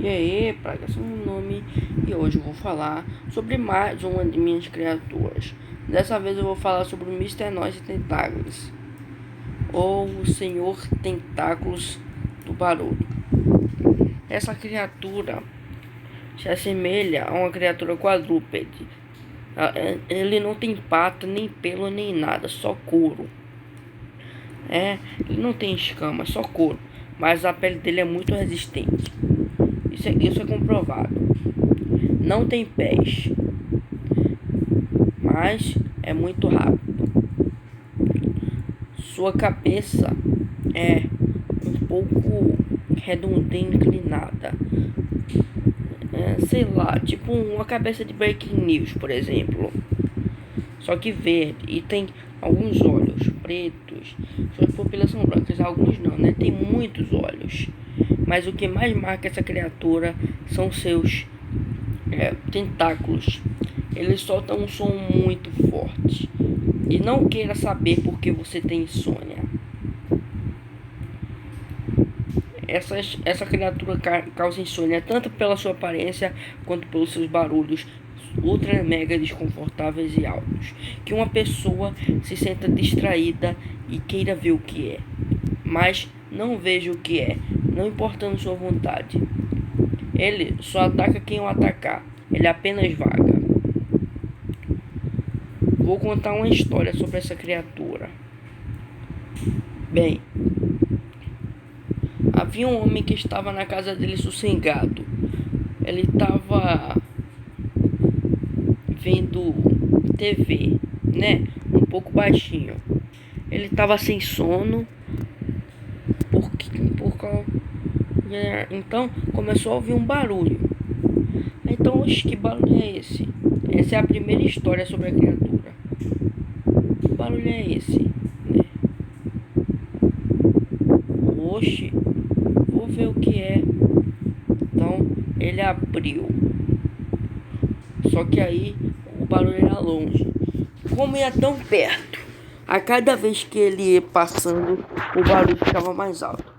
E aí, praga, seu nome, e hoje eu vou falar sobre mais uma de minhas criaturas. Dessa vez eu vou falar sobre o Mr. Noise Tentáculos, ou o Senhor Tentáculos do Barulho. Essa criatura se assemelha a uma criatura quadrúpede. Ele não tem pata, nem pelo, nem nada, só couro. Ele não tem escama, só couro, mas a pele dele é muito resistente. Isso é comprovado. Não tem pés, mas é muito rápido. Sua cabeça é um pouco redonda e inclinada. Sei lá, tipo uma cabeça de Breaking News, por exemplo. Só que verde, e tem alguns olhos pretos. Sua população branca, alguns não, né? Tem muitos olhos. Mas o que mais marca essa criatura são seus tentáculos. Eles soltam um som muito forte. E não queira saber por que você tem insônia. Essa criatura causa insônia tanto pela sua aparência quanto pelos seus barulhos ultra mega desconfortáveis e altos, que uma pessoa se senta distraída e queira ver o que é, mas não veja o que é, não importando sua vontade. Ele só ataca quem o atacar, ele apenas vaga. Vou contar uma história sobre essa criatura. Bem, havia um homem que estava na casa dele sossegado. Ele estava vendo TV, né? Um pouco baixinho. Ele estava sem sono. Então começou a ouvir um barulho. Então, oxe, que barulho é esse? Essa é a primeira história sobre a criatura. Que barulho é esse? Né? Oxe, vou ver o que é. Então ele abriu. Só que aí o barulho era longe. Como ia tão perto, a cada vez que ele ia passando, o barulho ficava mais alto.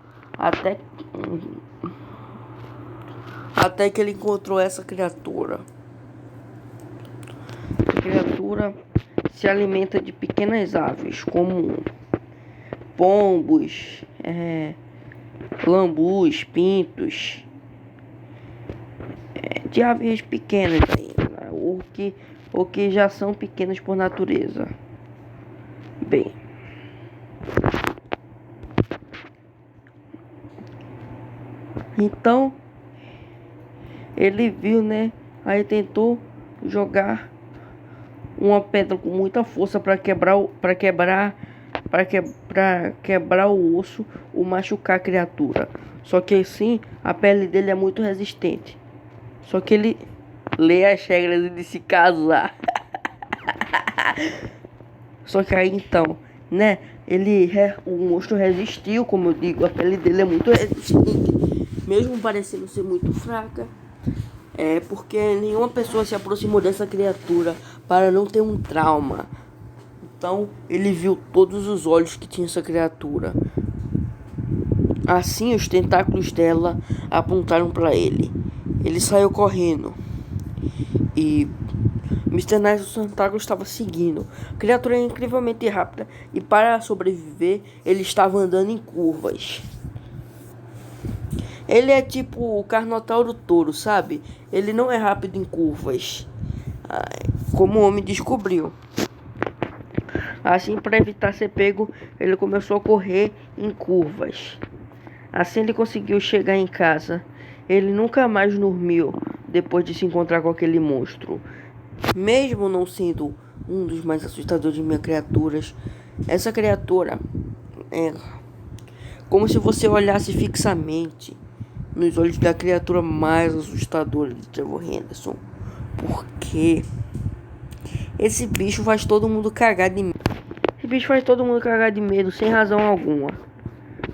Até que ele encontrou essa criatura. A criatura se alimenta de pequenas aves, como pombos, lambus, pintos, de aves pequenas ainda, ou que já são pequenas por natureza. Bem, então ele viu, né? Aí tentou jogar uma pedra com muita força para quebrar o osso ou machucar a criatura. Só que assim, a pele dele é muito resistente. Só que ele lê as regras de se casar. Só que aí então, né? O monstro resistiu, como eu digo, a pele dele é muito resistente, mesmo parecendo ser muito fraca. Porque nenhuma pessoa se aproximou dessa criatura para não ter um trauma. Então ele viu todos os olhos que tinha essa criatura. Assim os tentáculos dela apontaram para ele. Ele saiu correndo. E Mr. Nice, o tentáculo estava seguindo. A criatura é incrivelmente rápida e para sobreviver ele estava andando em curvas. Ele é tipo o Carnotauro Touro, sabe? Ele não é rápido em curvas, como o homem descobriu. Assim, para evitar ser pego, ele começou a correr em curvas. Assim ele conseguiu chegar em casa. Ele nunca mais dormiu depois de se encontrar com aquele monstro. Mesmo não sendo um dos mais assustadores de minhas criaturas, essa criatura é como se você olhasse fixamente nos olhos da criatura mais assustadora de Trevor Henderson. Porque esse bicho faz todo mundo cagar de medo. Esse bicho faz todo mundo cagar de medo sem razão alguma.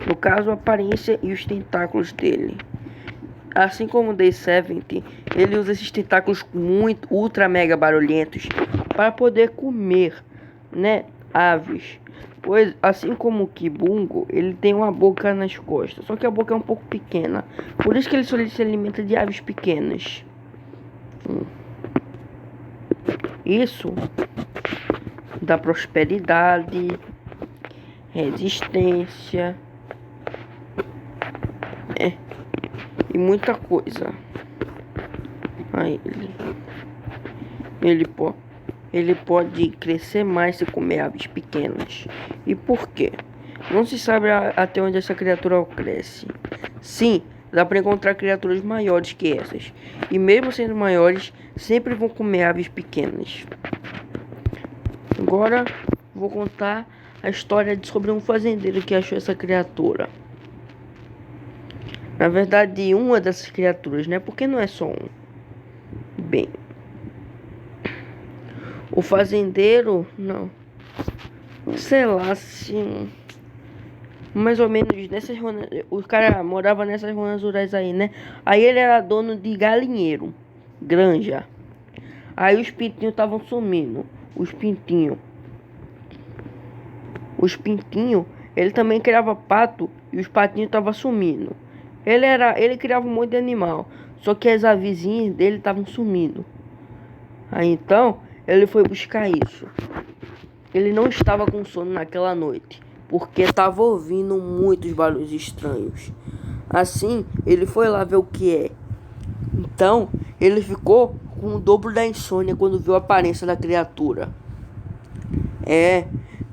No caso, a aparência e os tentáculos dele. Assim como o Day 70, ele usa esses tentáculos muito ultra mega barulhentos para poder comer, né, aves. Pois, assim como o Kibungo, ele tem uma boca nas costas. Só que a boca é um pouco pequena. Por isso que ele só se alimenta de aves pequenas. Isso dá prosperidade, resistência, e muita coisa a ele. Ele pode crescer mais se comer aves pequenas. E por quê? Não se sabe até onde essa criatura cresce. Sim, dá para encontrar criaturas maiores que essas. E mesmo sendo maiores, sempre vão comer aves pequenas. Agora vou contar a história sobre um fazendeiro que achou essa criatura. Na verdade, uma dessas criaturas, né? Porque não é só um. Bem, o fazendeiro, não, sei lá, assim, mais ou menos nessas ruas, o cara morava nessas ruas rurais aí, né? Aí ele era dono de galinheiro, granja. Aí os pintinhos estavam sumindo, os pintinhos, ele também criava pato e os patinhos estavam sumindo. Ele criava um monte de animal, só que as avezinhas dele estavam sumindo. Aí então ele foi buscar isso. Ele não estava com sono naquela noite, porque estava ouvindo muitos barulhos estranhos. Assim, ele foi lá ver o que é. Então, ele ficou com o dobro da insônia quando viu a aparência da criatura.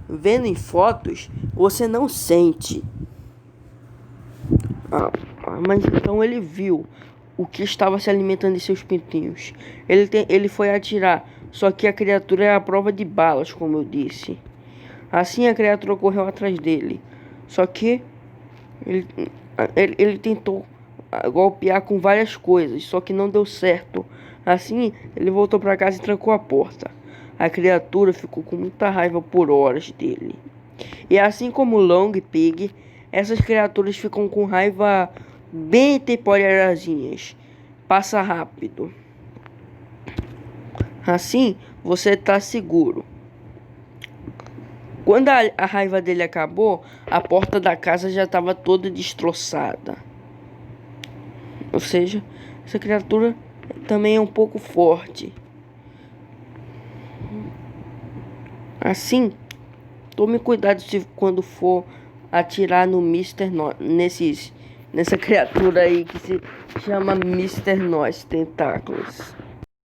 Vendo em fotos, você não sente. Mas então ele viu o que estava se alimentando de seus pintinhos. Ele foi atirar, só que a criatura é a prova de balas, como eu disse. Assim a criatura correu atrás dele. Só que ele tentou golpear com várias coisas, só que não deu certo. Assim ele voltou para casa e trancou a porta. A criatura ficou com muita raiva por horas dele. E assim como Long Pig, essas criaturas ficam com raiva bem temporáriazinhas. Passa rápido. Assim, você tá seguro. Quando a raiva dele acabou, a porta da casa já estava toda destroçada. Ou seja, essa criatura também é um pouco forte. Assim, tome cuidado quando for atirar no nessa criatura aí que se chama Mr. Nós Tentáculos.